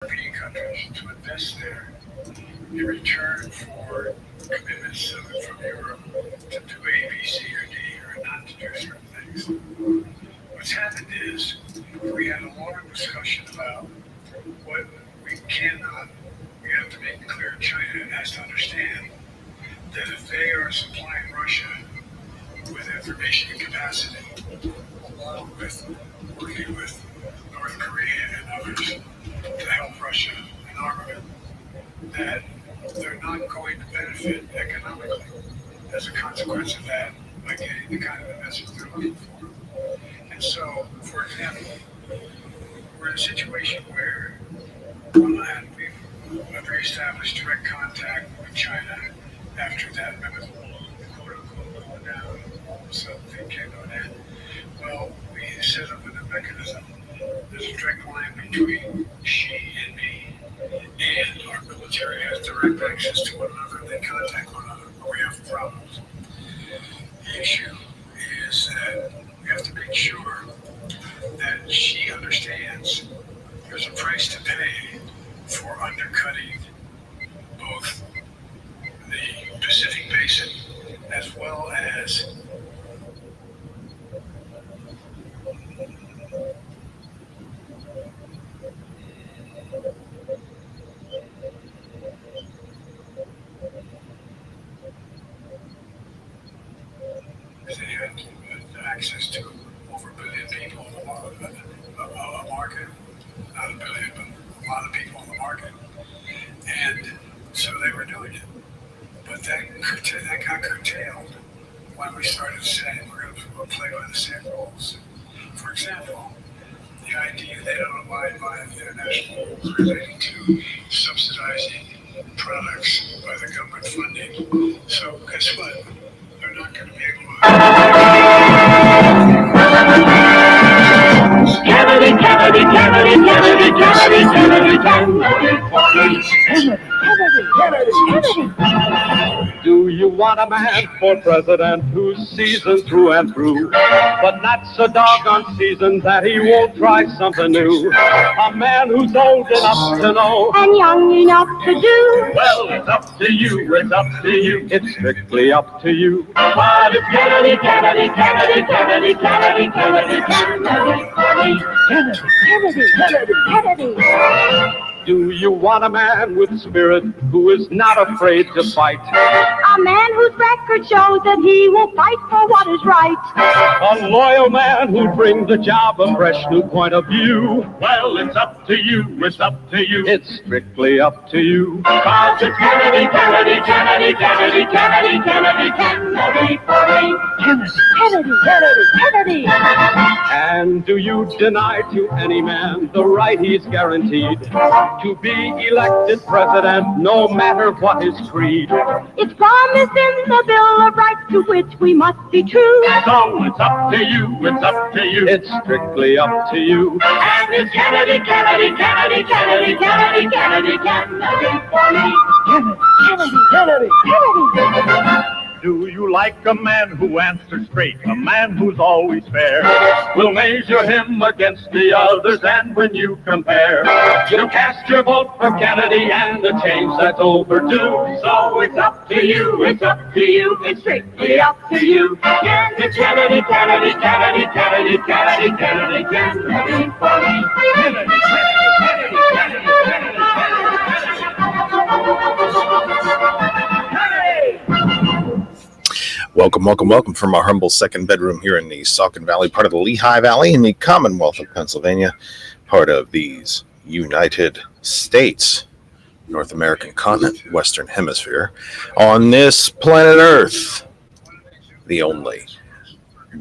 European countries to invest there in return for commitments from Europe to do A, B, C, or D, or not to do certain things. What's happened is we had a long discussion about what we cannot, we have to make clear China has to understand that if they are supplying Russia with information capacity, along with working with North Korea and others to help Russia in armament, that they're not going to benefit economically as a consequence of that by getting the kind of investment they're looking for. And so, for example, we're in a situation where and we've reestablished direct contact with China after that, remember, the quote-unquote going down, all of a sudden things came to an end. Well, we set up a new mechanism. There's a direct line between Xi and me, and our military has direct access to one another. They contact one another when we have problems. The issue is that we have to make sure that Xi understands there's a price to pay for undercutting both the Pacific Basin as well as they had access to over a billion people in the market, not a billion, but a lot of people in the market, and so they were doing it. But that got curtailed when we started saying we're going to play by the same rules. For example, the idea they don't abide by the international rules relating to subsidizing products by the government funding. So guess what? They're not going to be able Kennedy, Kennedy, Kennedy, Kennedy, Kennedy, Kennedy, Kennedy, Kennedy, Kennedy. Do you want a man for president who's seasoned through and through, but not so doggone seasoned that he won't try something new? A man who's old enough to know and young enough to do. Well, it's up to you, it's up to you, it's strictly up to you. But it's Kennedy, Kennedy, Kennedy, Kennedy, Kennedy, Kennedy, Kennedy, Kennedy, Kennedy, Kennedy, Kennedy. Do you want a man with spirit who is not afraid to fight? A man whose record shows that he will fight for what is right. A loyal man who brings the job a fresh new point of view. Well, it's up to you, it's up to you. It's strictly up to you. Cause it's Kennedy, Kennedy, Kennedy, Kennedy, Kennedy, Kennedy, Kennedy, Kennedy, Kennedy, Kennedy. And do you deny to any man the right he's guaranteed to be elected president, no matter what his creed? It's promised in the Bill of Rights to which we must be true. So it's up to you, it's up to you. It's strictly up to you. And it's Kennedy, Kennedy, Kennedy, Kennedy, Kennedy, Kennedy, Kennedy, for me. Kennedy, Kennedy, Kennedy, Kennedy. Do you like a man who answers straight, a man who's always fair? We'll measure him against the others, and when you compare, you'll cast your vote for Kennedy and a change that's overdue. So it's up to you, it's up to you, it's strictly up to you. Kennedy, Kennedy, Kennedy, Kennedy, Kennedy, Kennedy, Kennedy, Kennedy, for me. Kennedy, Kennedy, Kennedy, Kennedy, Kennedy, Welcome from our humble second bedroom here in the Saucon Valley, part of the Lehigh Valley in the Commonwealth of Pennsylvania, part of these United States, North American continent, Western Hemisphere, on this planet Earth, the only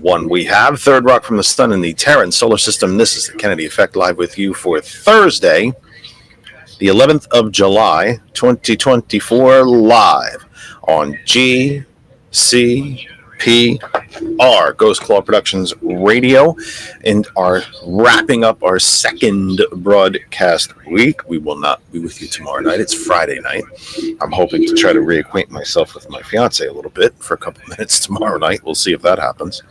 one we have. Third rock from the sun in the Terran solar system. This is the Kennedy Effect, live with you for Thursday, the 11th of July, 2024, live on CPR, Ghost Claw Productions Radio, and are wrapping up our second broadcast week. We will not be with you tomorrow night. It's Friday night. I'm hoping to try to reacquaint myself with my fiance a little bit for a couple minutes tomorrow night. We'll see if that happens.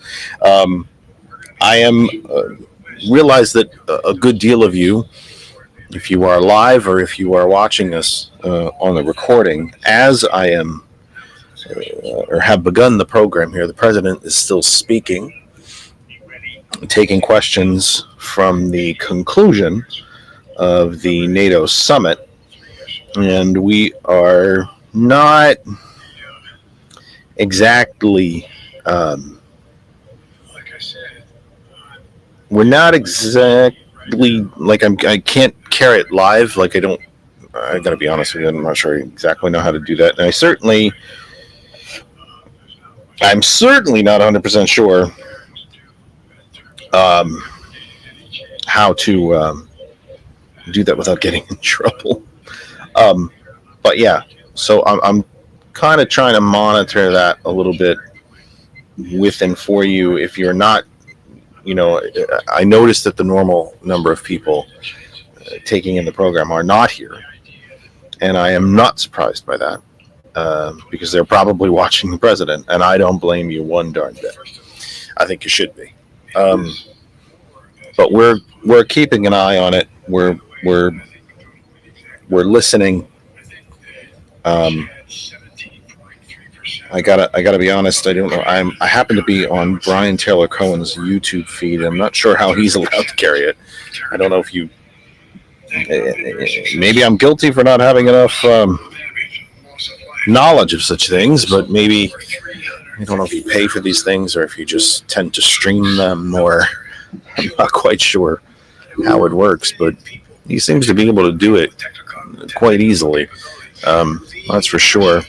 I am realize that a good deal of you if you are live or if you are watching us on the recording, as I am or have begun the program here, the president is still speaking, taking questions from the conclusion of the NATO summit, and we are not exactly we're not exactly like I can't carry it live. Like I gotta be honest with you, I'm not sure I exactly know how to do that. And I'm certainly not 100% sure how to do that without getting in trouble. But yeah, so I'm kind of trying to monitor that a little bit with and for you. If you're not, I noticed that the normal number of people taking in the program are not here, and I am not surprised by that because they're probably watching the president, and I don't blame you one darn bit. I think you should be, but we're keeping an eye on it. We're listening. I gotta be honest. I don't know. I happen to be on Brian Taylor Cohen's YouTube feed. I'm not sure how he's allowed to carry it. I don't know if you. Maybe I'm guilty for not having enough knowledge of such things, but maybe I don't know if you pay for these things or if you just tend to stream them, or I'm not quite sure how it works. But he seems to be able to do it quite easily. That's for sure.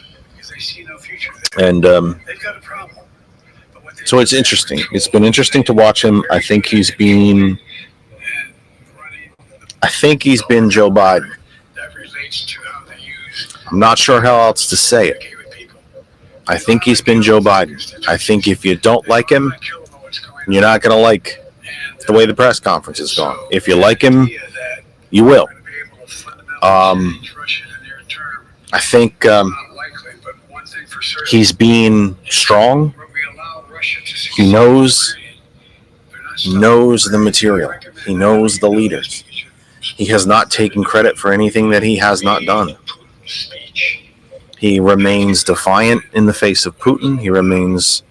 And so it's interesting. It's been interesting to watch him. I think he's been Joe Biden. I'm not sure how else to say it. I think he's been Joe Biden. I think if you don't like him, you're not going to like the way the press conference is going. If you like him, you will. I think he's being strong. He knows the material. He knows the leaders. He has not taken credit for anything that he has not done. He remains defiant in the face of Putin. He remains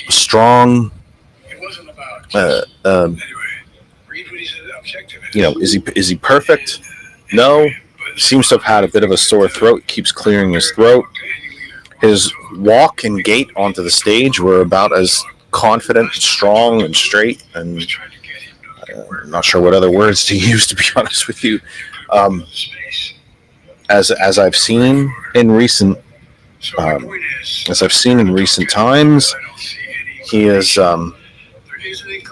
strong. Is he perfect? No. He seems to have had a bit of a sore throat. Keeps clearing his throat. His walk and gait onto the stage were about as confident, strong, and straight. And I'm not sure what other words to use, to be honest with you. As I've seen in recent times, he is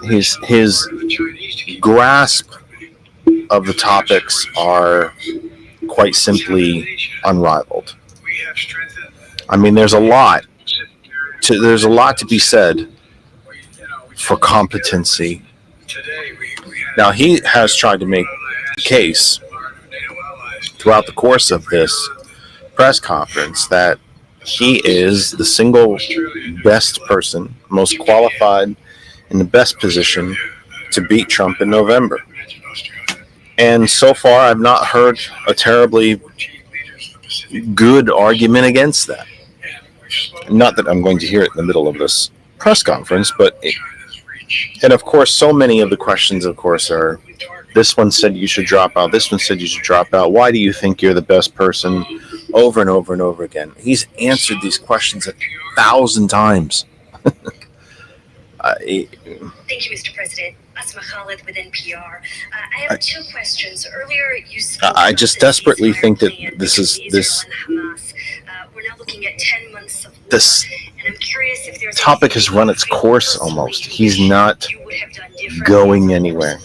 his grasp of the topics are quite simply unrivaled. I mean, there's a lot to be said for competency. Now, he has tried to make the case throughout the course of this press conference that he is the single best person, most qualified, in the best position to beat Trump in November. And so far, I've not heard a terribly good argument against that. Not that I'm going to hear it in the middle of this press conference, and of course, so many of the questions, of course, are, this one said you should drop out, this one said you should drop out, why do you think you're the best person, over and over and over again. He's answered these questions 1,000 times. Thank you, Mr. President. Asma Khalid with NPR. I have two questions. Earlier, you spoke I just desperately think that this we're now looking at 10 months of war, this and I'm curious if there's topic has run its course almost. He's not going anywhere.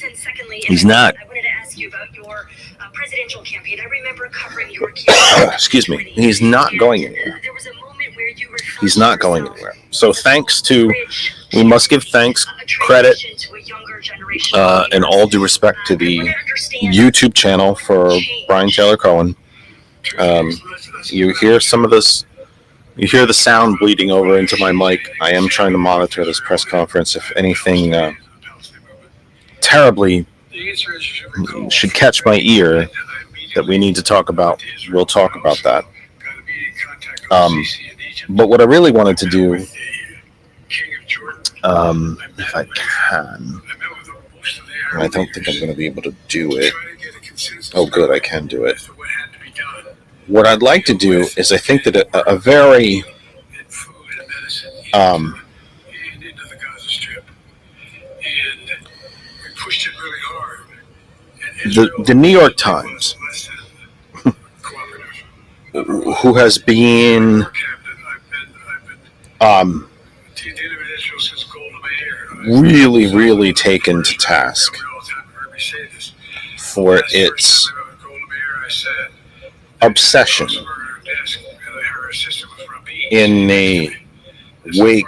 And secondly, He's not. I wanted to ask you about your presidential campaign. I remember covering your campaign. Excuse me. He's not going anywhere. There was a moment where you referred He's not going anywhere. So we must give thanks, credit, and all due respect to the YouTube channel for Brian Taylor Cohen. You hear some of this, you hear the sound bleeding over into my mic. I am trying to monitor this press conference. If anything terribly The answer is you should recall. should catch my ear that we need to talk about. We'll talk about that. But what I really wanted to do, if I can, and I don't think I'm going to be able to do it. Oh, good, I can do it. What I'd like to do is I think that a very the New York Times, who has been really taken to task for its obsession in the wake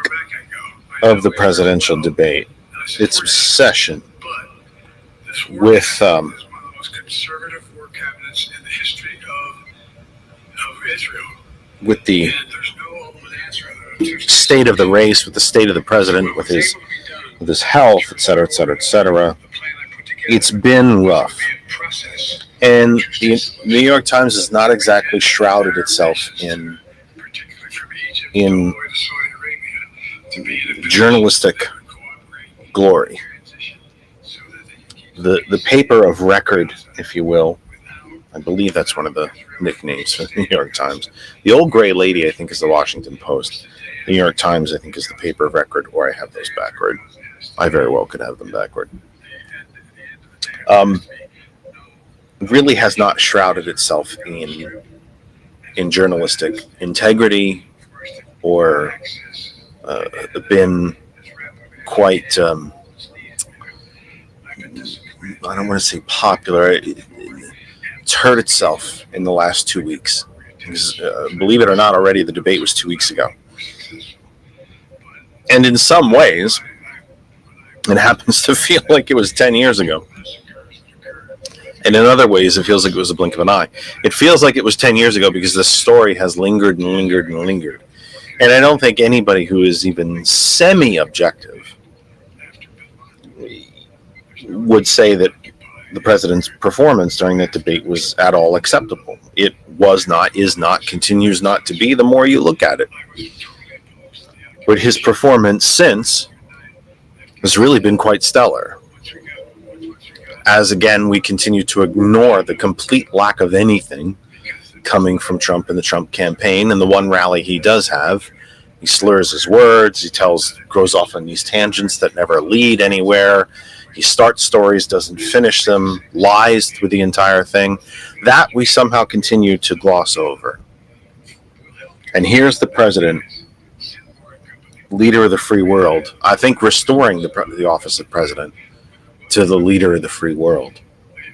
of the presidential debate, its obsession with the state of the race, with the state of the president, with his health, et cetera, et cetera, et cetera. It's been rough. And the New York Times has not exactly shrouded itself in journalistic glory. The paper of record, if you will, I believe that's one of the nicknames for the New York Times. The old gray lady, I think, is the Washington Post. The New York Times, I think, is the paper of record, or I have those backward. I very well could have them backward. Really has not shrouded itself in journalistic integrity or been quite, I don't want to say popular. It's hurt itself in the last 2 weeks. Because, believe it or not, already the debate was 2 weeks ago. And in some ways, it happens to feel like it was 10 years ago. And in other ways, it feels like it was a blink of an eye. It feels like it was 10 years ago because this story has lingered and lingered and lingered. And I don't think anybody who is even semi-objective would say that the president's performance during that debate was at all acceptable. It was not, is not, continues not to be the more you look at it. But his performance since has really been quite stellar. As again, we continue to ignore the complete lack of anything coming from Trump and the Trump campaign. And the one rally he does have, he slurs his words, he goes off on these tangents that never lead anywhere. He starts stories, doesn't finish them, lies through the entire thing. That we somehow continue to gloss over. And here's the president, leader of the free world, I think restoring the office of president to the leader of the free world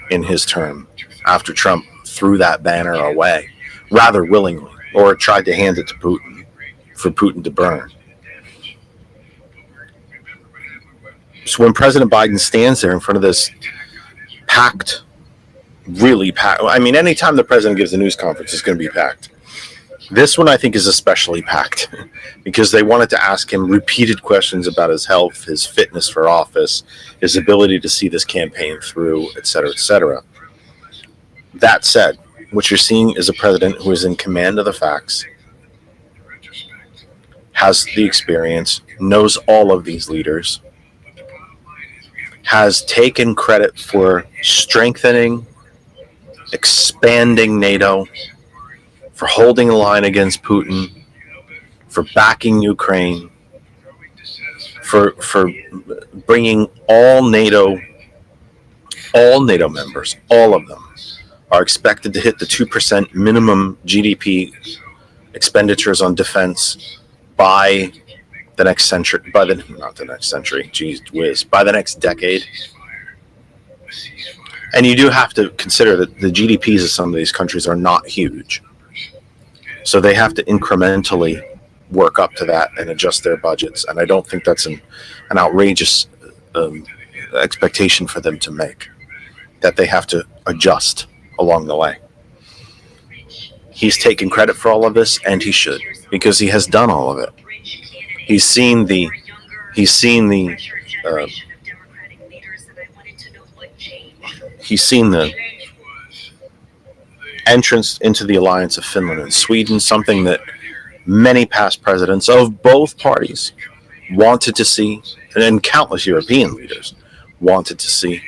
in his term, after Trump threw that banner away rather willingly, or tried to hand it to Putin for Putin to burn. So when President Biden stands there in front of this packed, really packed, I mean, anytime the president gives a news conference, it's going to be packed. This one, I think, is especially packed because they wanted to ask him repeated questions about his health, his fitness for office, his ability to see this campaign through, et cetera, et cetera. That said, what you're seeing is a president who is in command of the facts, has the experience, knows all of these leaders, has taken credit for strengthening, expanding NATO, for holding the line against Putin, for backing Ukraine, for bringing all NATO members, all of them, are expected to hit the 2% minimum GDP expenditures on defense by the next century, by the next decade. And you do have to consider that the GDPs of some of these countries are not huge. So they have to incrementally work up to that and adjust their budgets. And I don't think that's an outrageous expectation for them to make, that they have to adjust along the way. He's taken credit for all of this, and he should, because he has done all of it. He's seen the he's seen the entrance into the alliance of Finland and Sweden, something that many past presidents of both parties wanted to see, and countless European leaders wanted to see.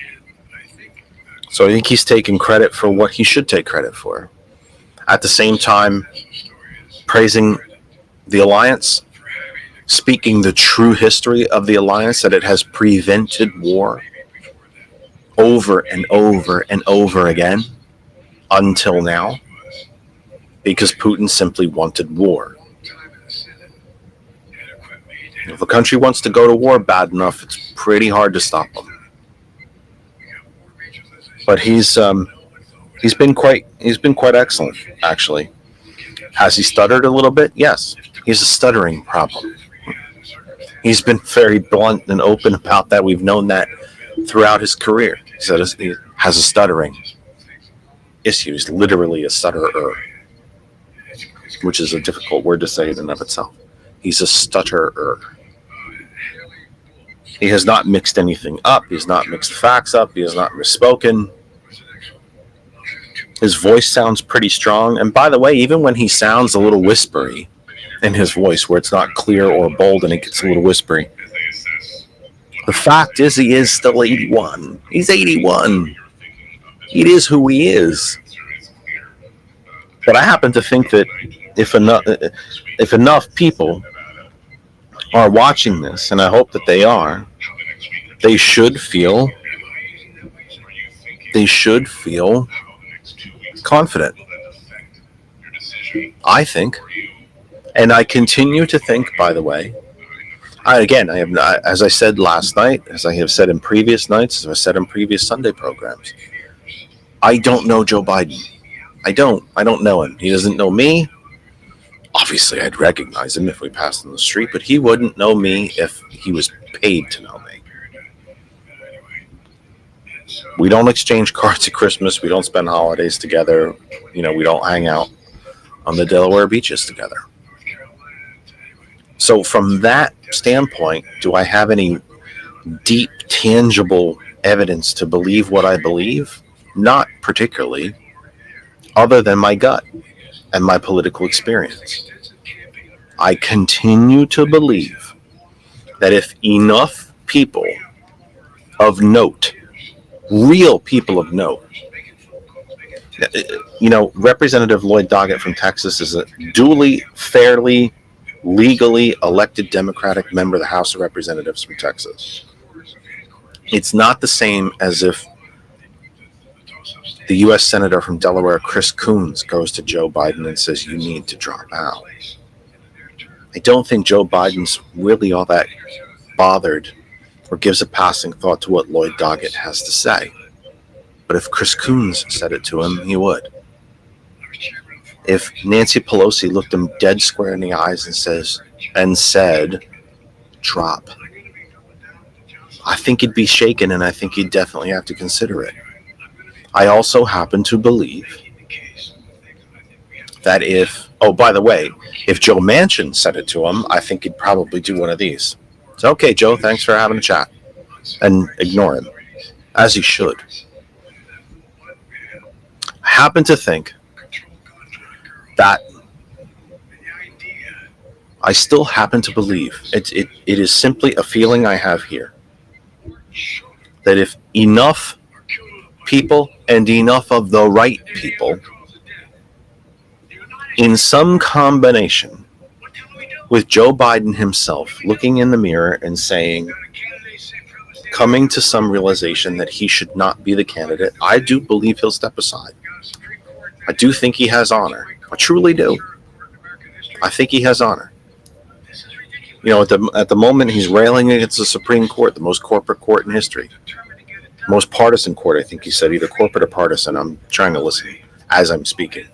So I think he's taking credit for what he should take credit for. At the same time, praising the alliance, speaking the true history of the alliance, that it has prevented war over and over and over again until now, because Putin simply wanted war. If a country wants to go to war bad enough, it's pretty hard to stop them. But he's been quite excellent, actually. Has he stuttered a little bit? Yes, he's a stuttering problem. He's been very blunt and open about that. We've known that throughout his career. He said he has a stuttering issue. He's literally a stutterer, which is a difficult word to say in and of itself. He's a stutterer. He has not mixed anything up. He has not mixed the facts up. He has not misspoken. His voice sounds pretty strong. And by the way, even when he sounds a little whispery in his voice, where it's not clear or bold and it gets a little whispery, the fact is he is still 81. He's 81. It is who he is. But I happen to think that if enough people are watching this, and I hope that they are, they should feel confident. I think, and I continue to think, by the way, as I said last night, as I have said in previous nights, as I said in previous Sunday programs, I don't know Joe Biden. I don't know him. He doesn't know me. Obviously, I'd recognize him if we passed on the street, but he wouldn't know me if he was paid to know me. We don't exchange cards at Christmas. We don't spend holidays together. We don't hang out on the Delaware beaches together. So from that standpoint, do I have any deep, tangible evidence to believe what I believe? Not particularly, other than my gut and my political experience. I continue to believe that if enough people of note, real people of note, Representative Lloyd Doggett from Texas is a duly, fairly, legally elected Democratic member of the House of Representatives from Texas. It's not the same as if the U.S. Senator from Delaware, Chris Coons, goes to Joe Biden and says, you need to drop out. I don't think Joe Biden's really all that bothered or gives a passing thought to what Lloyd Doggett has to say. But if Chris Coons said it to him, he would. If Nancy Pelosi looked him dead square in the eyes and said, drop, I think he'd be shaken, and I think he'd definitely have to consider it. I also happen to believe that by the way, if Joe Manchin said it to him, I think he'd probably do one of these. So, okay, Joe, thanks for having a chat. And ignore him, as he should. I happen to think that I still happen to believe, it is simply a feeling I have here, that if enough people and enough of the right people, in some combination with Joe Biden himself looking in the mirror and saying, coming to some realization that he should not be the candidate, I do believe he'll step aside. I do think he has honor. I truly do. I think he has honor. At the moment, he's railing against the Supreme Court, the most corporate court in history. Most partisan court, I think he said, either corporate or partisan. I'm trying to listen as I'm speaking.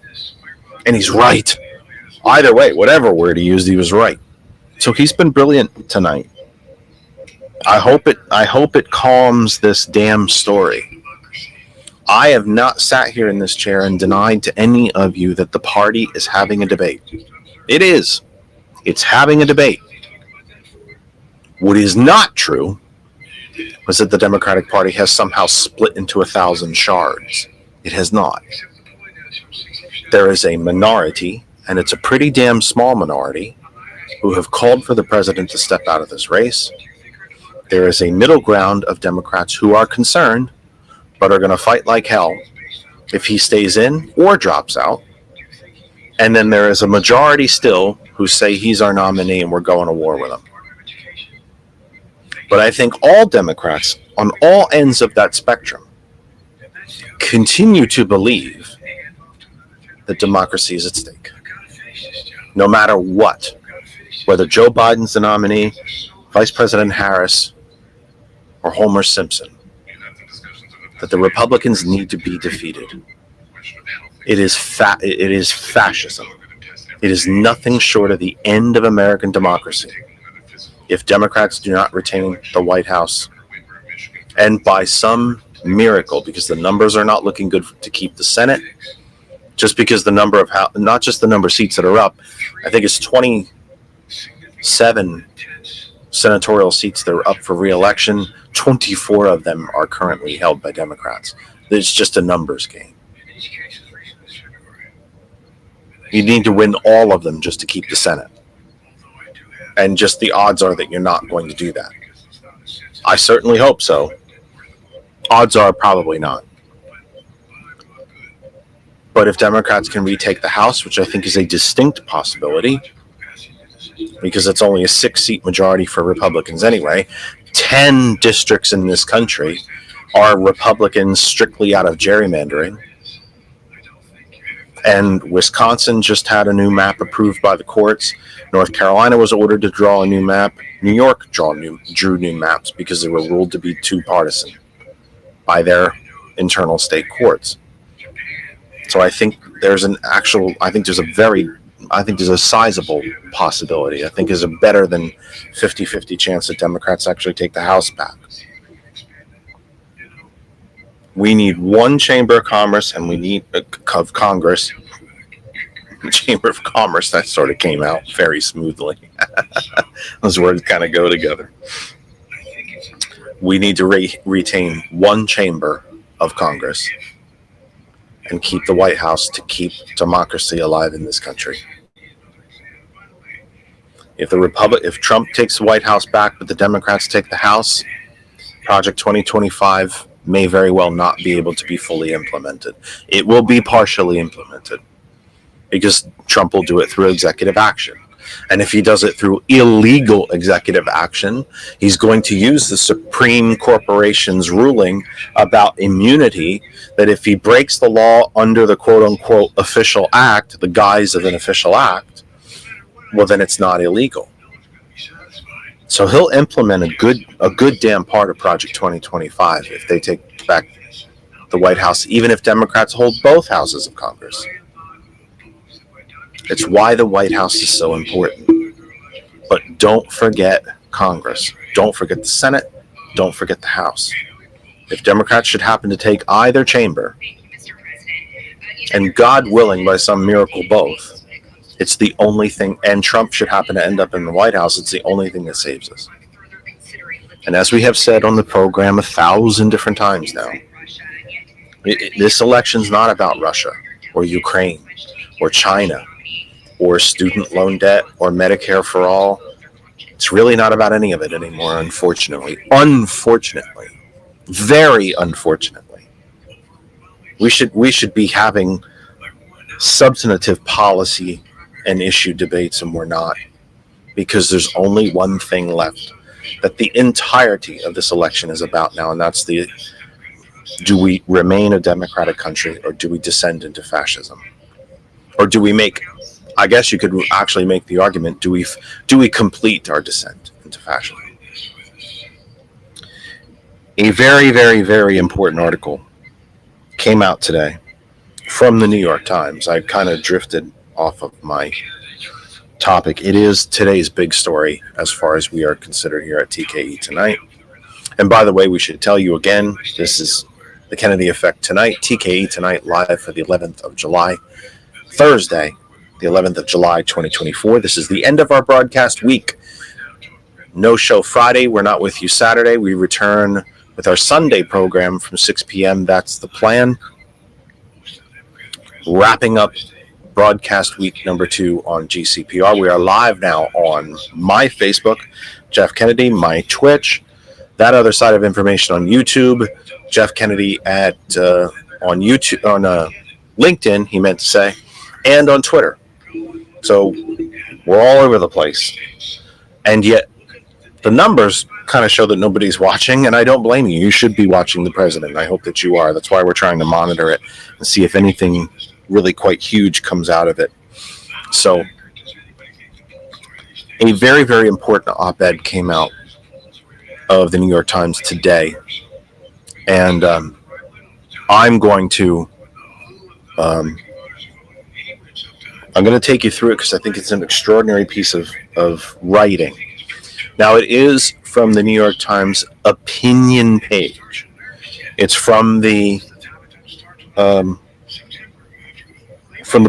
And he's right. Either way, whatever word he used, he was right. So he's been brilliant tonight. I hope it calms this damn story. I have not sat here in this chair and denied to any of you that the party is having a debate. It is. It's having a debate. What is not true was that the Democratic Party has somehow split into 1,000 shards. It has not. There is a minority, and it's a pretty damn small minority, who have called for the president to step out of this race. There is a middle ground of Democrats who are concerned, but are going to fight like hell if he stays in or drops out. And then there is a majority still who say he's our nominee and we're going to war with him. But I think all Democrats on all ends of that spectrum continue to believe that democracy is at stake. No matter what, whether Joe Biden's the nominee, Vice President Harris, or Homer Simpson, that the Republicans need to be defeated. It is fascism. It is nothing short of the end of American democracy if Democrats do not retain the White House. And by some miracle, because the numbers are not looking good to keep the Senate, just because the number of not just the number of seats that are up, I think it's 27 senatorial seats that are up for re-election. 24 of them are currently held by Democrats. It's just a numbers game. You need to win all of them just to keep the Senate. And just the odds are that you're not going to do that. I certainly hope so. Odds are probably not. But if Democrats can retake the House, which I think is a distinct possibility, because it's only a 6-seat majority for Republicans anyway, 10 districts in this country are Republicans strictly out of gerrymandering. And Wisconsin just had a new map approved by the courts. North Carolina was ordered to draw a new map. New York drew new maps because they were ruled to be too partisan by their internal state courts. So I think there's a sizable possibility. I think there's a better than 50-50 chance that Democrats actually take the House back. We need one chamber of commerce, and we need of Congress. Chamber of Commerce, that sort of came out very smoothly. Those words kind of go together. We need to retain one chamber of Congress and keep the White House to keep democracy alive in this country. If Trump takes the White House back, but the Democrats take the House, Project 2025 may very well not be able to be fully implemented. It will be partially implemented because Trump will do it through executive action. And if he does it through illegal executive action, he's going to use the Supreme Corporation's ruling about immunity, that if he breaks the law under the quote-unquote official act, the guise of an official act, well, then it's not illegal. So he'll implement a good damn part of Project 2025 if they take back the White House, even if Democrats hold both houses of Congress. It's why the White House is so important. But don't forget Congress. Don't forget the Senate. Don't forget the House. If Democrats should happen to take either chamber, and God willing, by some miracle, both, it's the only thing, and Trump should happen to end up in the White House, it's the only thing that saves us. And as we have said on the program 1,000 different times now, this election's not about Russia or Ukraine or China or student loan debt or Medicare for all. It's really not about any of it anymore, unfortunately. Unfortunately. Very unfortunately. We should be having substantive policy and issue debates, and we're not, because there's only one thing left that the entirety of this election is about now, and that's do we remain a democratic country, or do we descend into fascism? Or do we I guess you could actually make the argument, do we complete our descent into fascism? A very, very, very important article came out today from the New York Times. I kind of drifted off of my topic. It is today's big story as far as we are considered here at TKE Tonight. And by the way, we should tell you again, this is the Kennedy Effect Tonight, TKE Tonight, live for the 11th of July, Thursday, the 11th of July, 2024. This is the end of our broadcast week. No show Friday. We're not with you Saturday. We return with our Sunday program from 6 p.m. That's the plan. Wrapping up broadcast week number 2 on GCPR. We are live now on my Facebook, Jeff Kennedy, my Twitch, that other side of information on YouTube, Jeff Kennedy at on YouTube, on LinkedIn, he meant to say, and on Twitter. So we're all over the place. And yet the numbers kind of show that nobody's watching, and I don't blame you. You should be watching the president. I hope that you are. That's why we're trying to monitor it and see if anything really quite huge comes out of it. So a very, very important op-ed came out of the New York Times today, and I'm going to take you through it because I think it's an extraordinary piece of writing. Now, it is from the New York Times opinion page. It's from the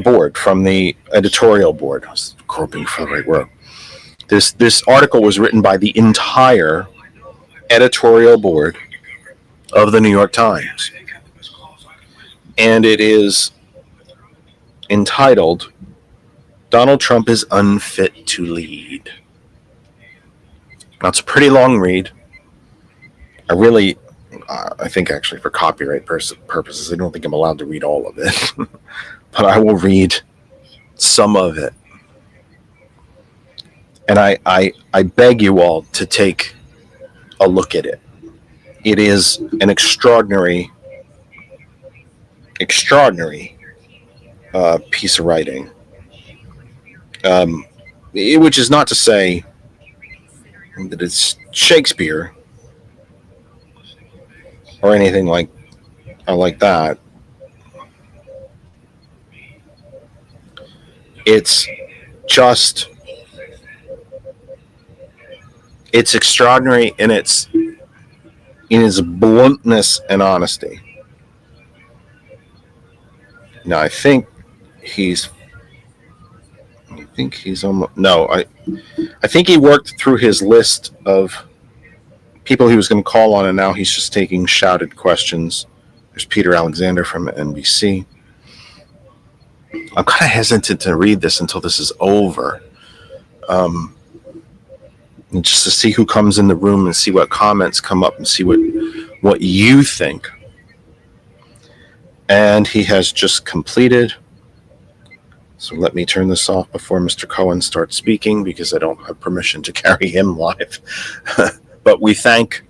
board, from the editorial board. I was groping for the right word. This article was written by the entire editorial board of the New York Times, and it is entitled "Donald Trump is Unfit to Lead." Now, it's a pretty long read. I think actually for copyright purposes, I don't think I'm allowed to read all of it, but I will read some of it. And I beg you all to take a look at it. It is an extraordinary piece of writing, which is not to say that it's Shakespeare or anything like that. It's just, it's extraordinary in its bluntness and honesty. Now, I think he's almost, no, I think he worked through his list of people he was going to call on, and now he's just taking shouted questions. There's Peter Alexander from NBC. I'm kind of hesitant to read this until this is over, just to see who comes in the room and see what comments come up and see what you think. And he has just completed. So let me turn this off before Mr. Cohen starts speaking, because I don't have permission to carry him live. But we thank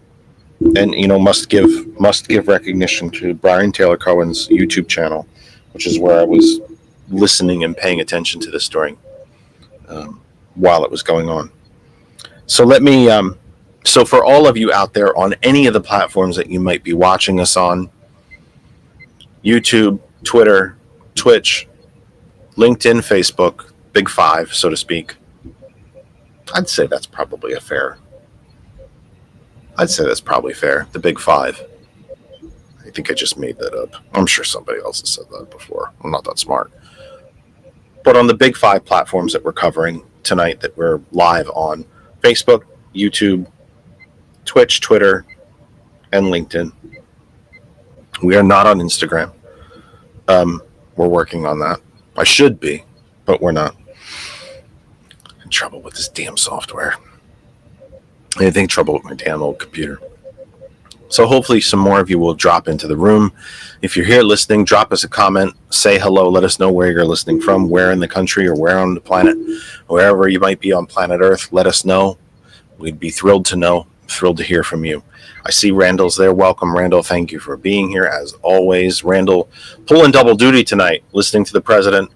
and must give recognition to Brian Taylor Cohen's YouTube channel, which is where I was listening and paying attention to this during while it was going on. So let me so for all of you out there on any of the platforms that you might be watching us on, YouTube, Twitter, Twitch, LinkedIn, Facebook, Big Five, so to speak. I'd say that's probably fair. The Big Five. I think I just made that up. I'm sure somebody else has said that before. I'm not that smart. But on the Big Five platforms that we're covering tonight, that we're live on: Facebook, YouTube, Twitch, Twitter, and LinkedIn. We are not on Instagram. We're working on that. I should be, but we're not. In trouble with this damn software. Anything trouble with my damn old computer. So hopefully some more of you will drop into the room. If you're here listening, drop us a comment, say hello, let us know where you're listening from, where in the country or where on the planet, wherever you might be on planet Earth, let us know. We'd be thrilled to know, thrilled to hear from you. I see Randall's there. Welcome, Randall. Thank you for being here, as always. Randall, pulling double duty tonight, listening to the president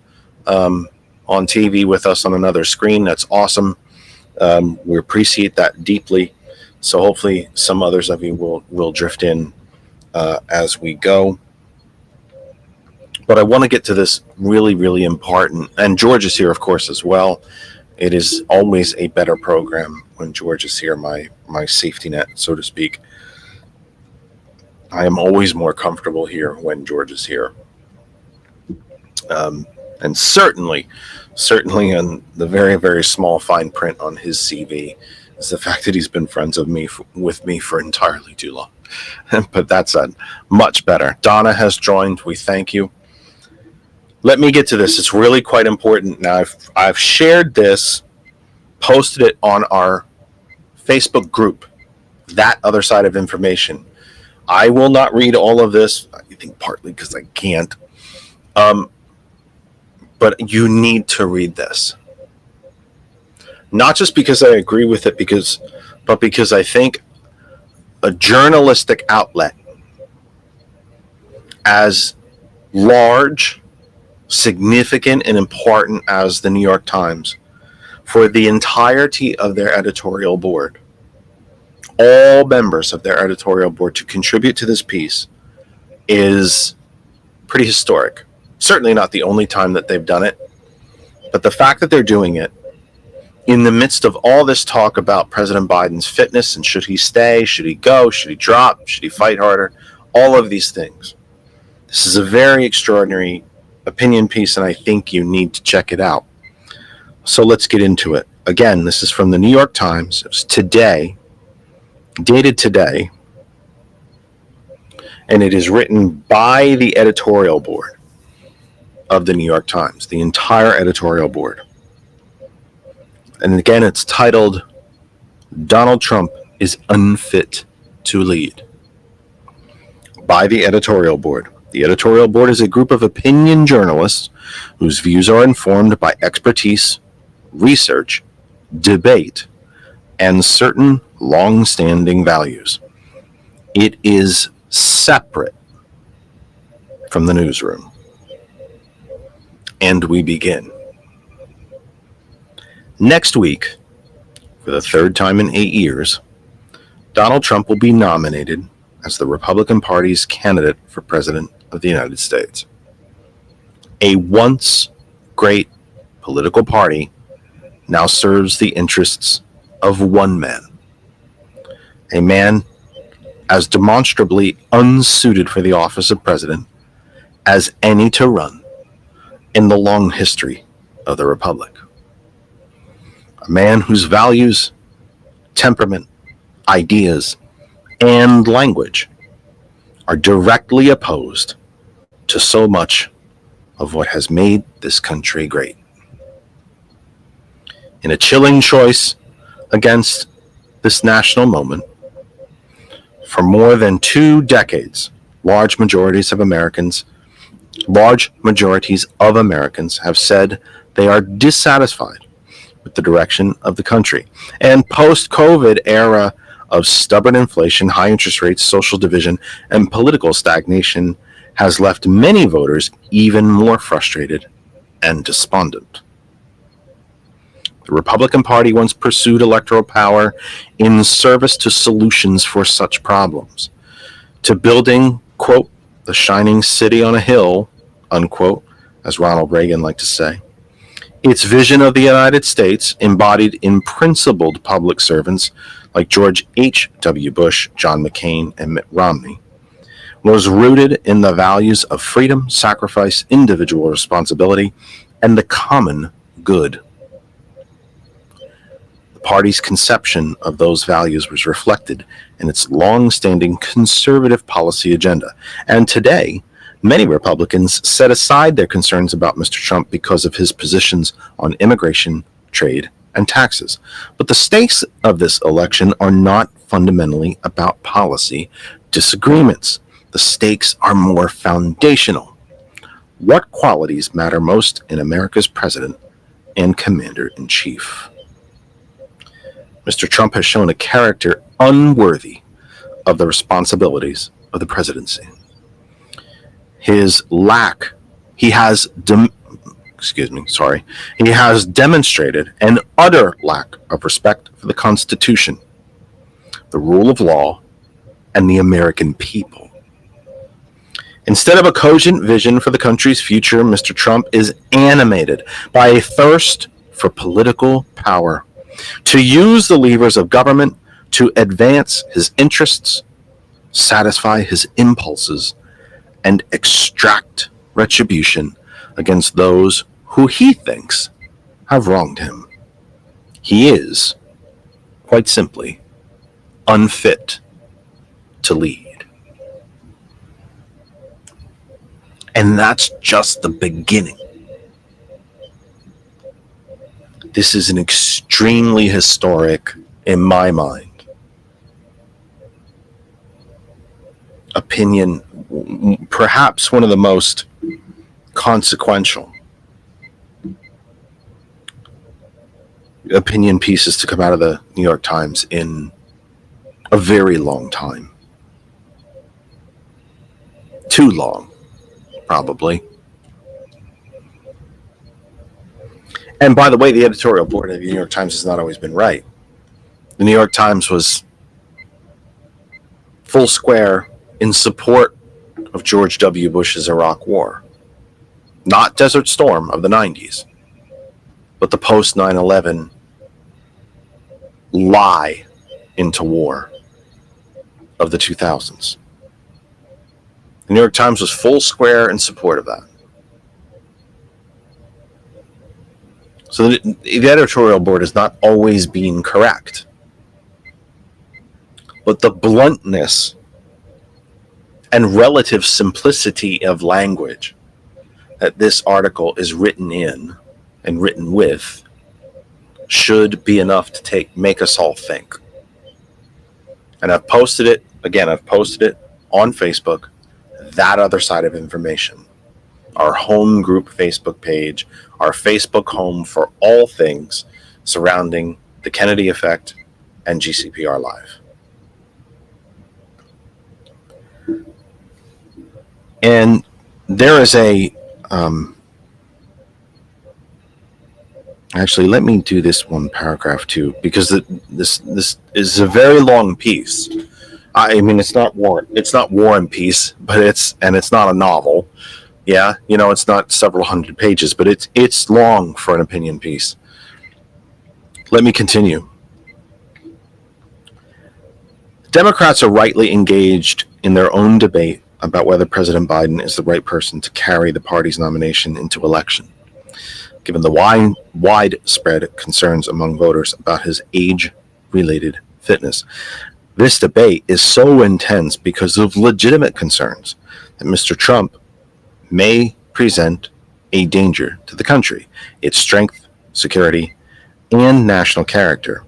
on TV with us on another screen. That's awesome. We appreciate that deeply. So hopefully some others of you will drift in as we go. But I want to get to this really, really important. And George is here, of course, as well. It is always a better program when George is here, my safety net, so to speak. I am always more comfortable here when George is here. And certainly in the very, very small fine print on his CV, is the fact that he's been friends with me for entirely too long. But that's much better. Donna has joined. We thank you. Let me get to this. It's really quite important. Now, I've shared this, posted it on our Facebook group, That Other Side of Information. I will not read all of this, I think partly because I can't. But you need to read this. Not just because I agree with it, but because I think a journalistic outlet as large, significant, and important as the New York Times, for the entirety of their editorial board, all members of their editorial board, to contribute to this piece is pretty historic. Certainly not the only time that they've done it, but the fact that they're doing it in the midst of all this talk about President Biden's fitness and should he stay, should he go, should he drop, should he fight harder, all of these things. This is a very extraordinary opinion piece, and I think you need to check it out. So let's get into it. Again, this is from the New York Times. It was today, dated today, and it is written by the editorial board of the New York Times, the entire editorial board. And again, it's titled, Donald Trump is Unfit to Lead, by the editorial board. The editorial board is a group of opinion journalists whose views are informed by expertise, research, debate, and certain long-standing values. It is separate from the newsroom. And we begin. Next week, for the third time in 8 years, Donald Trump will be nominated as the Republican Party's candidate for President of the United States. A once great political party now serves the interests of one man. A man as demonstrably unsuited for the office of president as any to run in the long history of the Republic. A man whose values, temperament, ideas, and language are directly opposed to so much of what has made this country great. In a chilling choice against this national moment, for more than 2 decades, large majorities of Americans have said they are dissatisfied with the direction of the country. And post-COVID era of stubborn inflation, high interest rates, social division, and political stagnation has left many voters even more frustrated and despondent. The Republican Party once pursued electoral power in service to solutions for such problems, to building, quote, the shining city on a hill, unquote, as Ronald Reagan liked to say. Its vision of the United States, embodied in principled public servants like George H.W. Bush, John McCain, and Mitt Romney, was rooted in the values of freedom, sacrifice, individual responsibility, and the common good. The party's conception of those values was reflected in its long-standing conservative policy agenda. And today, many Republicans set aside their concerns about Mr. Trump because of his positions on immigration, trade, and taxes. But the stakes of this election are not fundamentally about policy disagreements. The stakes are more foundational. What qualities matter most in America's president and commander-in-chief? Mr. Trump has shown a character unworthy of the responsibilities of the presidency. He has demonstrated an utter lack of respect for the Constitution, the rule of law, and the American people. Instead of a cogent vision for the country's future, Mr. Trump is animated by a thirst for political power, to use the levers of government to advance his interests, satisfy his impulses, and extract retribution against those who he thinks have wronged him. He is, quite simply, unfit to lead. And that's just the beginning. This is an extremely historic, in my mind, opinion, perhaps one of the most consequential opinion pieces to come out of the New York Times in a very long time. Too long, probably. And by the way, the editorial board of the New York Times has not always been right. The New York Times was full square in support of George W. Bush's Iraq War. Not Desert Storm of the 90s, but the post 9/11 lie into war of the 2000s. The New York Times was full square in support of that. So the editorial board has not always been correct. But the bluntness and relative simplicity of language that this article is written in and written with should be enough to make us all think. And I've posted it on Facebook, that other side of information. Our home group Facebook page, our Facebook home for all things surrounding the Kennedy effect and GCPR Live. And there is a, actually, let me do this one paragraph too, because this is a very long piece. I mean, it's not War and Peace, but it's not a novel. Yeah, it's not several hundred pages, but it's long for an opinion piece. Let me continue. Democrats are rightly engaged in their own debate about whether President Biden is the right person to carry the party's nomination into election, given the widespread concerns among voters about his age-related fitness. This debate is so intense because of legitimate concerns that Mr. Trump may present a danger to the country, its strength, security, and national character,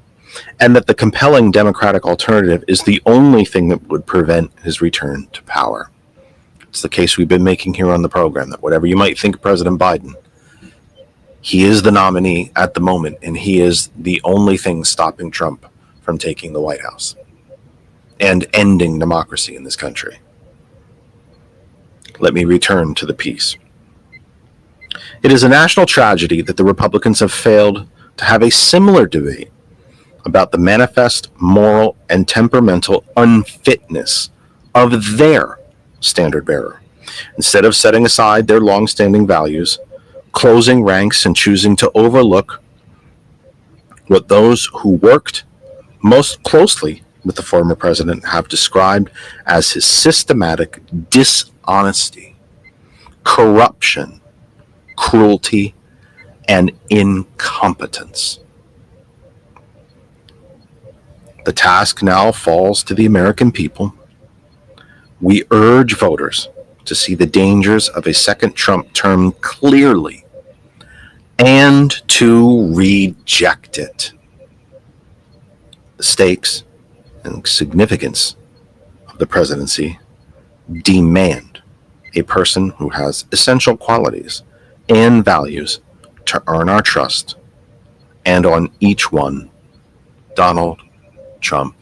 and that the compelling Democratic alternative is the only thing that would prevent his return to power. It's the case we've been making here on the program, that whatever you might think of President Biden, he is the nominee at the moment, and he is the only thing stopping Trump from taking the White House and ending democracy in this country. Let me return to the piece. It is a national tragedy that the Republicans have failed to have a similar debate about the manifest moral and temperamental unfitness of their standard bearer. Instead of setting aside their long-standing values, closing ranks, and choosing to overlook what those who worked most closely with the former president have described as his systematic dishonesty, corruption, cruelty, and incompetence. The task now falls to the American people. We urge voters to see the dangers of a second Trump term clearly and to reject it. The stakes and significance of the presidency demand a person who has essential qualities and values to earn our trust, and on each one, Donald Trump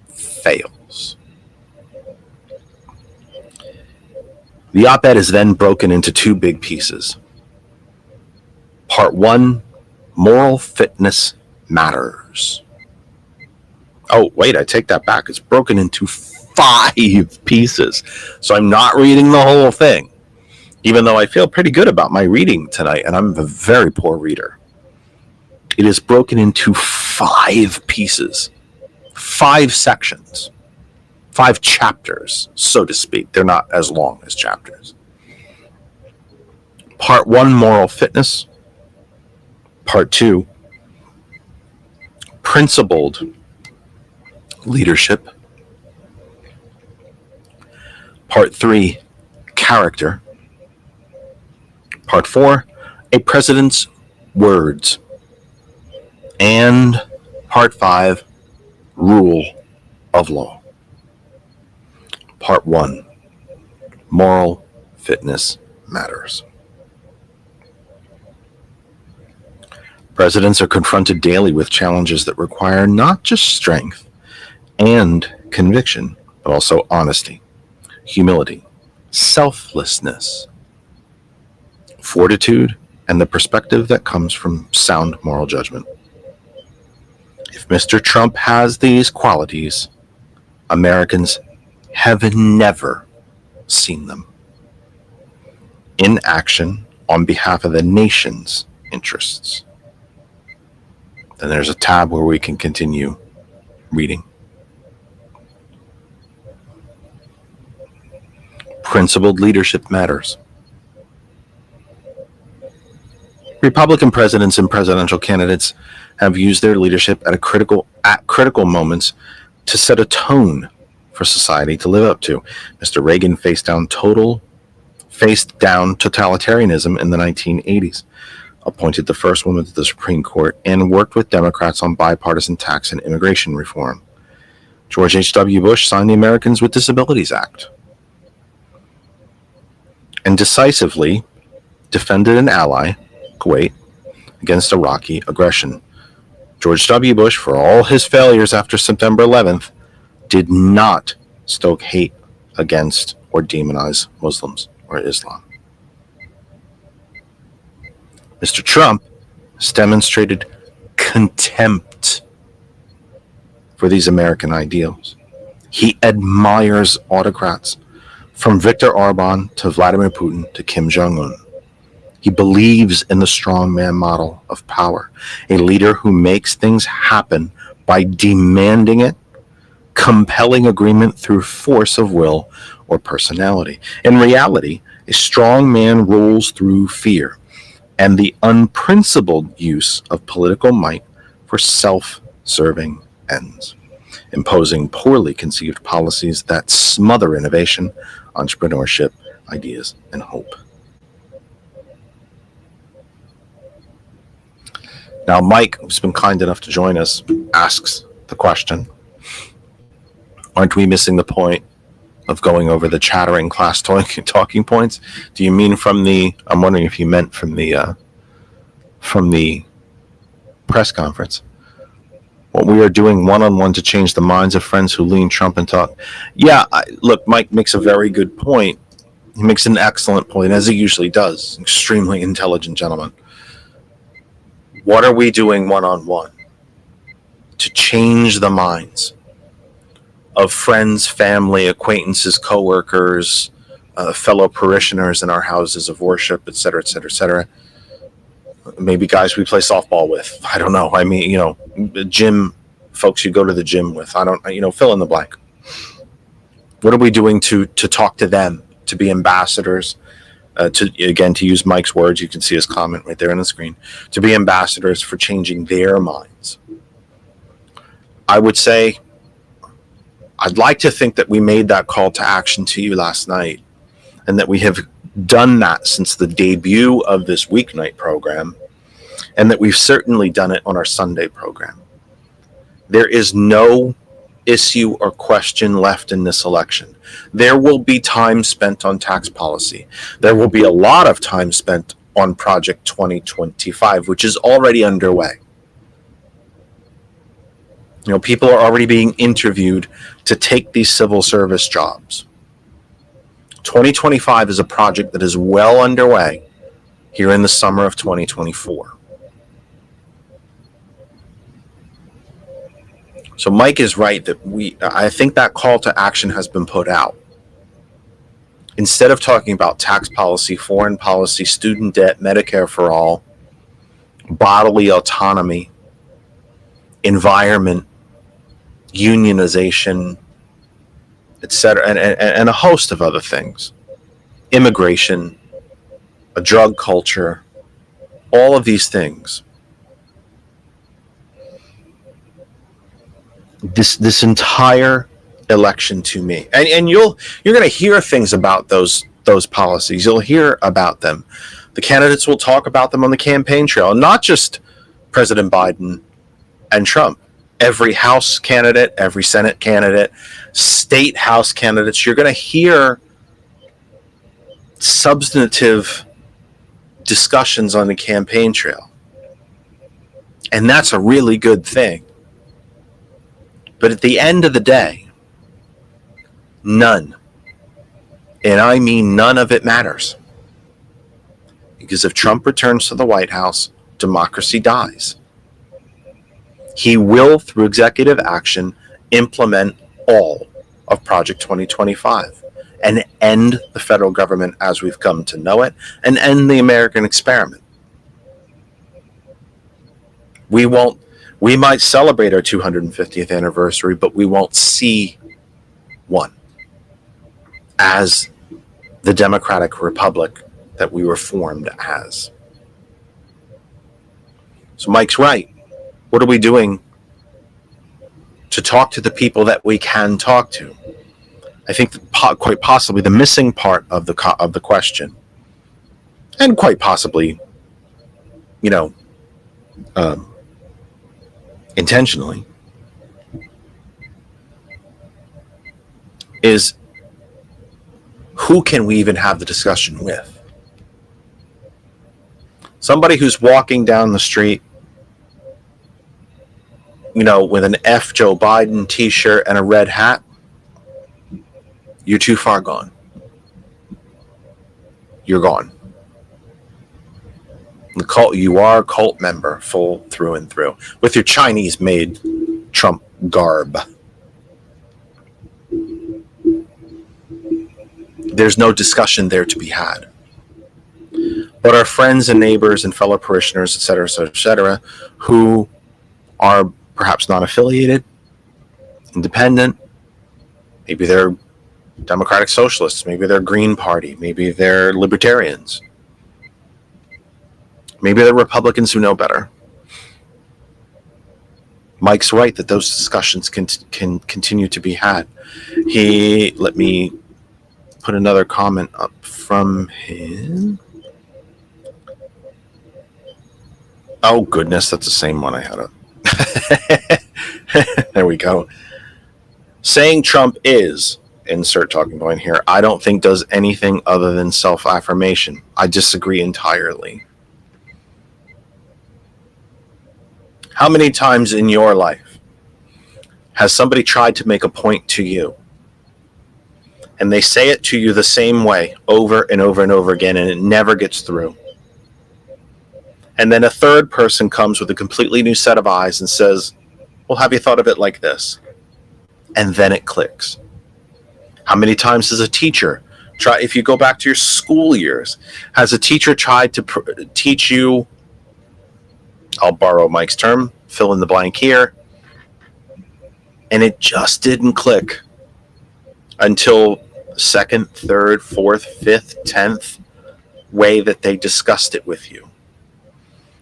fails. The op-ed is then broken into two big pieces. Part 1, moral fitness matters. Oh, wait, I take that back. It's broken into 5 pieces. So I'm not reading the whole thing, even though I feel pretty good about my reading tonight, and I'm a very poor reader. It is broken into 5 pieces, 5 sections. 5 chapters, so to speak. They're not as long as chapters. Part 1, moral fitness. Part 2, principled leadership. Part 3, character. Part 4, a president's words. And Part 5, rule of law. Part 1, moral fitness matters. Presidents are confronted daily with challenges that require not just strength and conviction, but also honesty, humility, selflessness, fortitude, and the perspective that comes from sound moral judgment. If Mr. Trump has these qualities, Americans have never seen them in action on behalf of the nation's interests. Then there's a tab where we can continue reading. Principled leadership matters. Republican presidents and presidential candidates have used their leadership at critical moments to set a tone for society to live up to. Mr. Reagan faced down totalitarianism in the 1980s, appointed the first woman to the Supreme Court, and worked with Democrats on bipartisan tax and immigration reform. George H.W. Bush signed the Americans with Disabilities Act and decisively defended an ally, Kuwait, against Iraqi aggression. George W. Bush, for all his failures after September 11th, did not stoke hate against or demonize Muslims or Islam. Mr. Trump has demonstrated contempt for these American ideals. He admires autocrats, from Viktor Orban to Vladimir Putin to Kim Jong-un. He believes in the strongman model of power, a leader who makes things happen by demanding it, compelling agreement through force of will or personality. In reality, a strong man rules through fear and the unprincipled use of political might for self-serving ends, imposing poorly conceived policies that smother innovation, entrepreneurship, ideas, and hope. Now, Mike, who's been kind enough to join us, asks the question, aren't we missing the point of going over the chattering class talking points? Do you mean I'm wondering if you meant from the press conference. What we are doing one-on-one to change the minds of friends who lean Trump and talk. Yeah, look, Mike makes a very good point. He makes an excellent point, as he usually does. Extremely intelligent gentleman. What are we doing one-on-one to change the minds of friends, family, acquaintances, coworkers, fellow parishioners in our houses of worship, et cetera, et cetera, et cetera? Maybe guys we play softball with. I don't know. I mean, gym folks you go to the gym with. I don't, fill in the blank. What are we doing to talk to them, to be ambassadors? To use Mike's words, you can see his comment right there on the screen, to be ambassadors for changing their minds. I would say, I'd like to think that we made that call to action to you last night, and that we have done that since the debut of this weeknight program, and that we've certainly done it on our Sunday program. There is no issue or question left in this election. There will be time spent on tax policy. There will be a lot of time spent on Project 2025, which is already underway. People are already being interviewed to take these civil service jobs. 2025 is a project that is well underway here in the summer of 2024. So Mike is right that I think that call to action has been put out. Instead of talking about tax policy, foreign policy, student debt, Medicare for all, bodily autonomy, environment, unionization, etc., and a host of other things, immigration, a drug culture, all of these things. This entire election to me, and you're going to hear things about those policies. You'll hear about them. The candidates will talk about them on the campaign trail, not just President Biden and Trump. Every House candidate, every Senate candidate, state House candidates, you're going to hear substantive discussions on the campaign trail. And that's a really good thing. But at the end of the day, none, and I mean none of it matters. Because if Trump returns to the White House, democracy dies. He will, through executive action, implement all of Project 2025 and end the federal government as we've come to know it and end the American experiment. We might celebrate our 250th anniversary, but we won't see one as the democratic republic that we were formed as. So Mike's right. What are we doing to talk to the people that we can talk to? I think quite possibly the missing part of the question, and quite possibly, intentionally, is who can we even have the discussion with? Somebody who's walking down the street, with an F Joe Biden t-shirt and a red hat, you're too far gone. You're gone. The cult, you are a cult member, full through and through, with your Chinese-made Trump garb. There's no discussion there to be had. But our friends and neighbors and fellow parishioners, et cetera, who are perhaps not affiliated, independent, maybe they're Democratic Socialists, maybe they're Green Party, maybe they're Libertarians, maybe they're Republicans who know better. Mike's right that those discussions can continue to be had. Let me put another comment up from him. Oh goodness, that's the same one I had up. There we go. Saying Trump is, insert talking point here, I don't think does anything other than self-affirmation. I disagree entirely. How many times in your life has somebody tried to make a point to you and they say it to you the same way over and over and over again and it never gets through? And then a third person comes with a completely new set of eyes and says, well, have you thought of it like this? And then it clicks. How many times has a teacher try? If you go back to your school years, has a teacher tried to teach you, I'll borrow Mike's term, fill in the blank here, and it just didn't click until second, third, fourth, fifth, 10th way that they discussed it with you?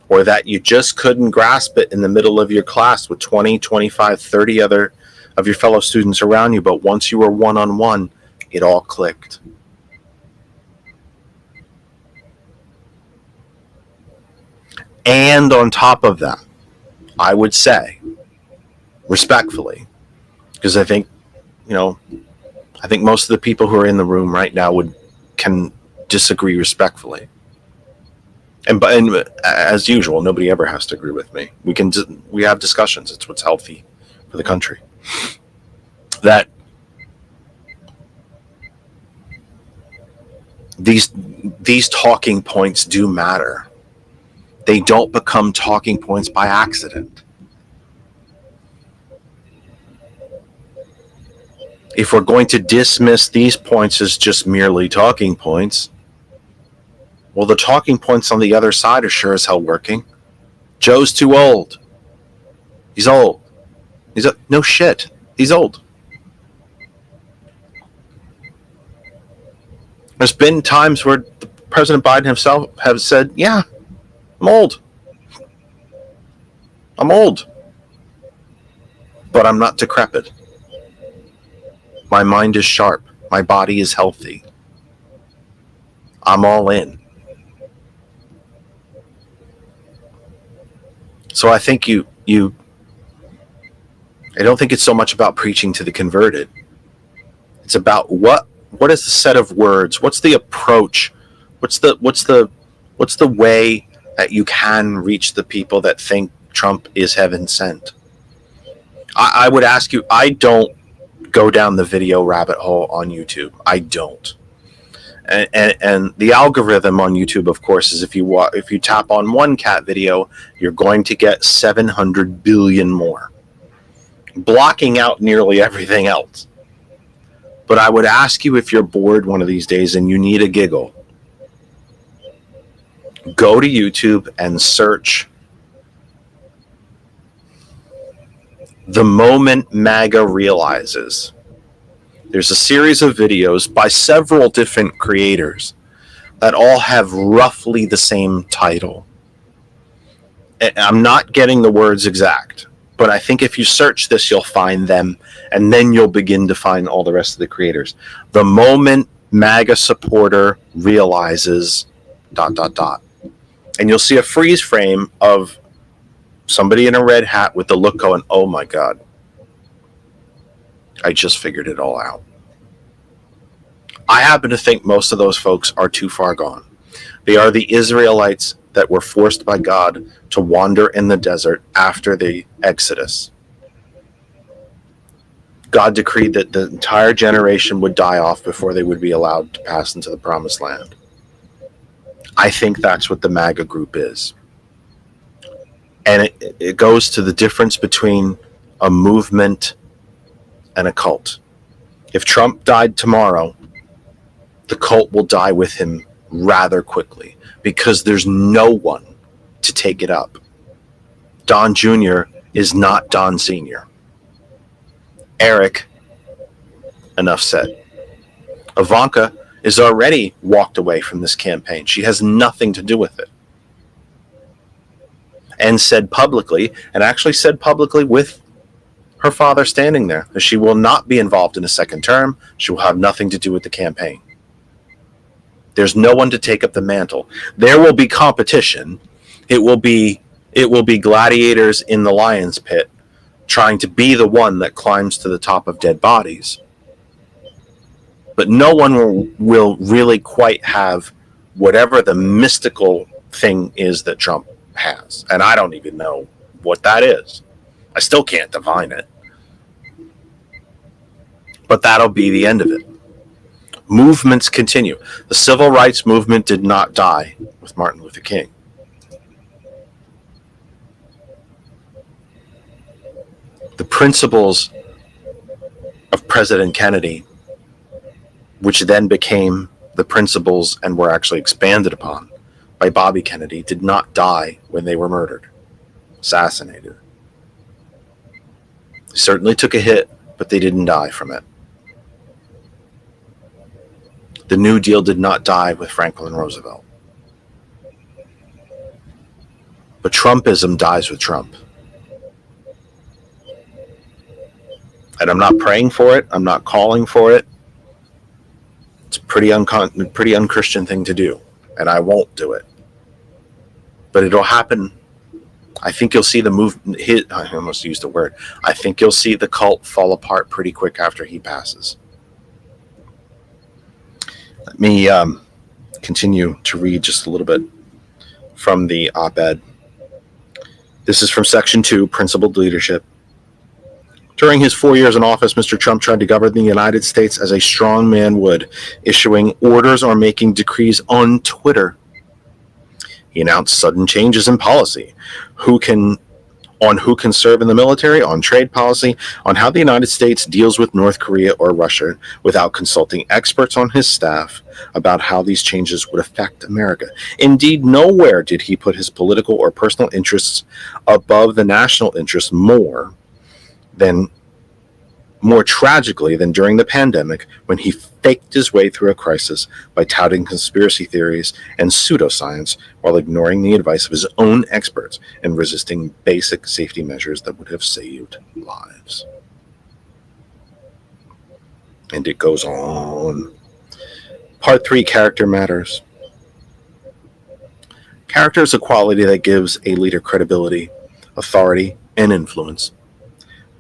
Or that you just couldn't grasp it in the middle of your class with 20, 25, 30 other of your fellow students around you, but once you were one-on-one, it all clicked. And on top of that, I would say, respectfully, because I think most of the people who are in the room right now can disagree respectfully. And as usual, nobody ever has to agree with me. We have discussions. It's what's healthy for the country. That these talking points do matter. They don't become talking points by accident. If we're going to dismiss these points as just merely talking points, well, the talking points on the other side are sure as hell working. Joe's too old. He's old. No shit. He's old. There's been times where President Biden himself has said, yeah, I'm old. but I'm not decrepit. My mind is sharp. My body is healthy. I'm all in. So I think I don't think it's so much about preaching to the converted. It's about what is the set of words? What's the approach? What's the way that you can reach the people that think Trump is heaven sent? I would ask you, I don't go down the video rabbit hole on YouTube. I don't. And the algorithm on YouTube, of course, is if you tap on one cat video, you're going to get 700 billion more, blocking out nearly everything else. But I would ask you, if you're bored one of these days and you need a giggle, go to YouTube and search "The Moment MAGA Realizes." There's a series of videos by several different creators that all have roughly the same title. I'm not getting the words exact, but I think if you search this, you'll find them, and then you'll begin to find all the rest of the creators. The moment MAGA supporter realizes ... And you'll see a freeze frame of somebody in a red hat with the look going, oh my God, I just figured it all out. I happen to think most of those folks are too far gone. They are the Israelites that were forced by God to wander in the desert after the Exodus. God decreed that the entire generation would die off before they would be allowed to pass into the promised land. I think that's what the MAGA group is. And it goes to the difference between a movement and a cult. If Trump died tomorrow, the cult will die with him rather quickly because there's no one to take it up. Don Jr. is not Don Sr. Eric, enough said. Ivanka is already walked away from this campaign. She has nothing to do with it. And said publicly, and actually said publicly with her father standing there, that she will not be involved in a second term. She will have nothing to do with the campaign. There's no one to take up the mantle. There will be competition. It will be gladiators in the lion's pit trying to be the one that climbs to the top of dead bodies. But no one will really quite have whatever the mystical thing is that Trump has. And I don't even know what that is. I still can't define it. But that'll be the end of it. Movements continue. The civil rights movement did not die with Martin Luther King. The principles of President Kennedy, which then became the principles and were actually expanded upon by Bobby Kennedy, did not die when they were murdered, assassinated. They certainly took a hit, but they didn't die from it. The New Deal did not die with Franklin Roosevelt. But Trumpism dies with Trump. And I'm not praying for it. I'm not calling for it. It's a pretty unchristian thing to do, and I won't do it. But it'll happen. I think you'll see the movement. I almost used the word. I think you'll see the cult fall apart pretty quick after he passes. Let me continue to read just a little bit from the op-ed. This is from Section 2, Principled Leadership. During his 4 years in office, Mr. Trump tried to govern the United States as a strong man would, issuing orders or making decrees on Twitter. He announced sudden changes in policy, who can serve in the military, on trade policy, on how the United States deals with North Korea or Russia, without consulting experts on his staff about how these changes would affect America. Indeed, nowhere did he put his political or personal interests above the national interest more than more tragically than during the pandemic when he faked his way through a crisis by touting conspiracy theories and pseudoscience while ignoring the advice of his own experts and resisting basic safety measures that would have saved lives. And it goes on. Part 3, character matters. Character is a quality that gives a leader credibility, authority, and influence.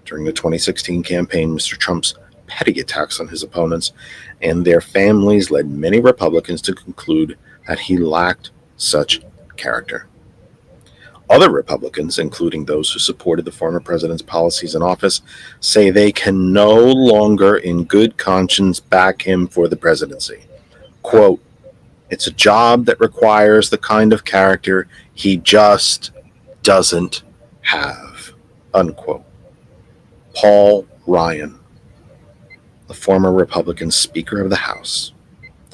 During the 2016 campaign, Mr. Trump's petty attacks on his opponents and their families led many Republicans to conclude that he lacked such character. Other Republicans, including those who supported the former president's policies in office, say they can no longer in good conscience back him for the presidency. Quote, "It's a job that requires the kind of character he just doesn't have," unquote. Paul Ryan, the former Republican Speaker of the House,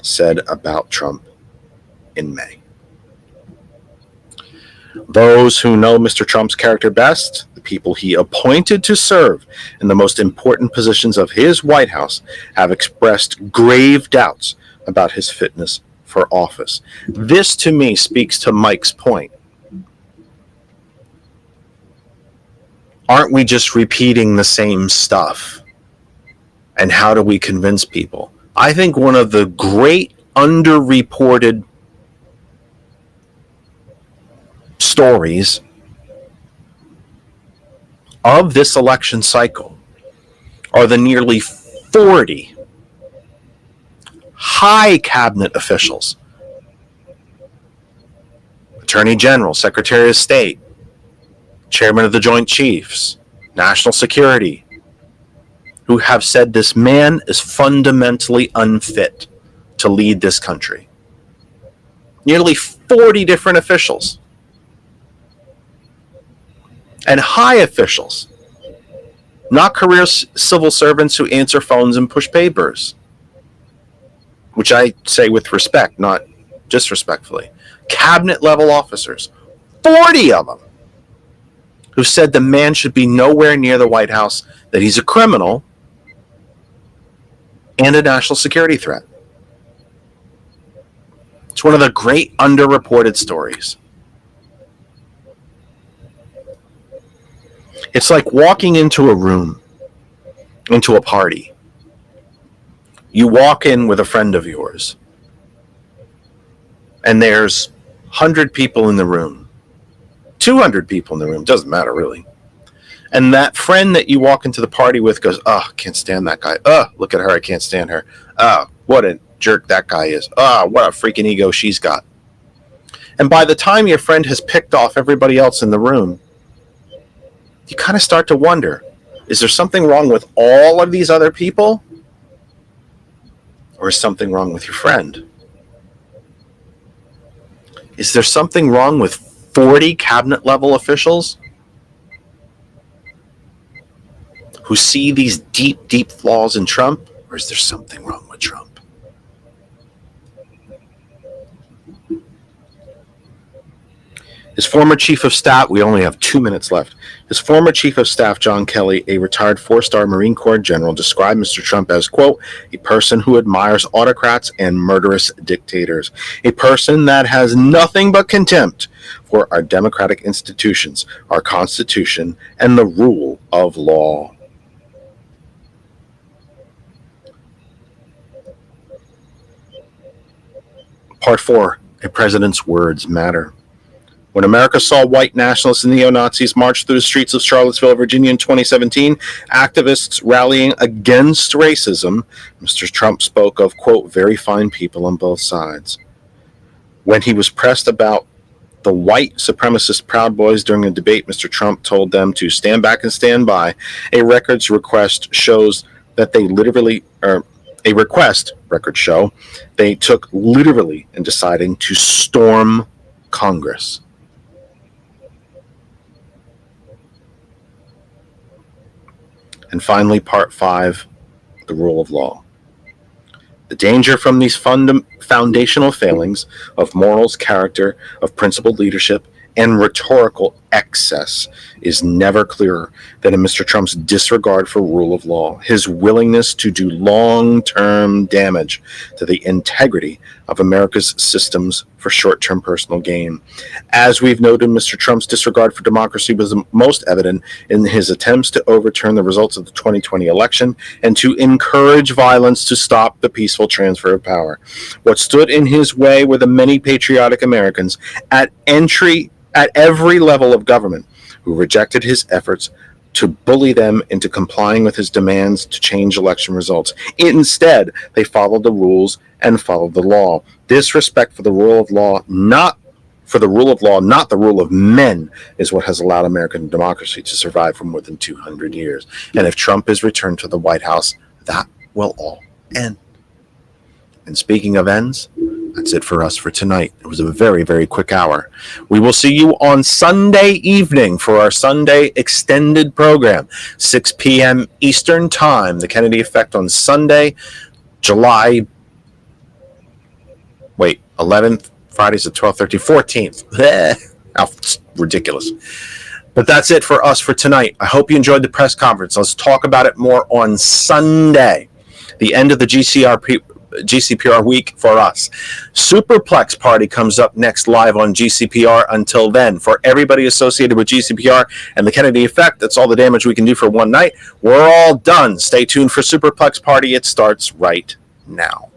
said about Trump in May. Those who know Mr. Trump's character best, the people he appointed to serve in the most important positions of his White House, have expressed grave doubts about his fitness for office. This, to me, speaks to Mike's point. Aren't we just repeating the same stuff? And how do we convince people? I think one of the great underreported stories of this election cycle are the nearly 40 high cabinet officials, Attorney General, Secretary of State, Chairman of the Joint Chiefs, National Security, who have said this man is fundamentally unfit to lead this country. Nearly 40 different officials. And high officials, not career civil servants who answer phones and push papers, which I say with respect, not disrespectfully. Cabinet level officers, 40 of them, who said the man should be nowhere near the White House, that he's a criminal and a national security threat. It's one of the great underreported stories. It's like walking into a room, into a party. You walk in with a friend of yours, and there's 100 people in the room, 200 people in the room, doesn't matter really. And that friend that you walk into the party with goes, "Oh, can't stand that guy. Oh, look at her, I can't stand her. Oh, what a jerk that guy is. Oh, what a freaking ego she's got." And by the time your friend has picked off everybody else in the room, you kind of start to wonder, is there something wrong with all of these other people? Or is something wrong with your friend? Is there something wrong with 40 cabinet level officials who see these deep, deep flaws in Trump? Or is there something wrong with Trump? His former chief of staff, we only have 2 minutes left. His former chief of staff, John Kelly, a retired 4-star Marine Corps general, described Mr. Trump as, quote, "a person who admires autocrats and murderous dictators, a person that has nothing but contempt for our democratic institutions, our Constitution, and the rule of law." Part 4, a president's words matter. When America saw white nationalists and neo-Nazis march through the streets of Charlottesville, Virginia in 2017, activists rallying against racism, Mr. Trump spoke of, quote, "very fine people on both sides." When he was pressed about the white supremacist Proud Boys during a debate, Mr. Trump told them to stand back and stand by. A records request shows that they literally, records show, they took literally in deciding to storm Congress. And finally, part 5, the rule of law. The danger from these foundational failings of morals, character, of principled leadership, and rhetorical excess is never clearer than in Mr. Trump's disregard for rule of law, his willingness to do long-term damage to the integrity of America's systems for short-term personal gain. As we've noted, Mr. Trump's disregard for democracy was most evident in his attempts to overturn the results of the 2020 election and to encourage violence to stop the peaceful transfer of power. What stood in his way were the many patriotic Americans at every level of government who rejected his efforts to bully them into complying with his demands to change election results. Instead, they followed the rules and followed the law. This respect for the rule of law, not the rule of men, is what has allowed American democracy to survive for more than 200 years. And if Trump is returned to the White House, that will all end. And speaking of ends, that's it for us for tonight. It was a very, very quick hour. We will see you on Sunday evening for our Sunday extended program, 6 p.m. Eastern Time. The Kennedy Effect on Sunday, July 11th. Friday's the 12th, 13th, 14th. How ridiculous. But that's it for us for tonight. I hope you enjoyed the press conference. Let's talk about it more on Sunday, the end of the GCPR week for us. Superplex Party comes up next live on GCPR. Until then, for everybody associated with GCPR and the Kennedy Effect, that's all the damage we can do for one night. We're all done. Stay tuned for Superplex Party. It starts right now.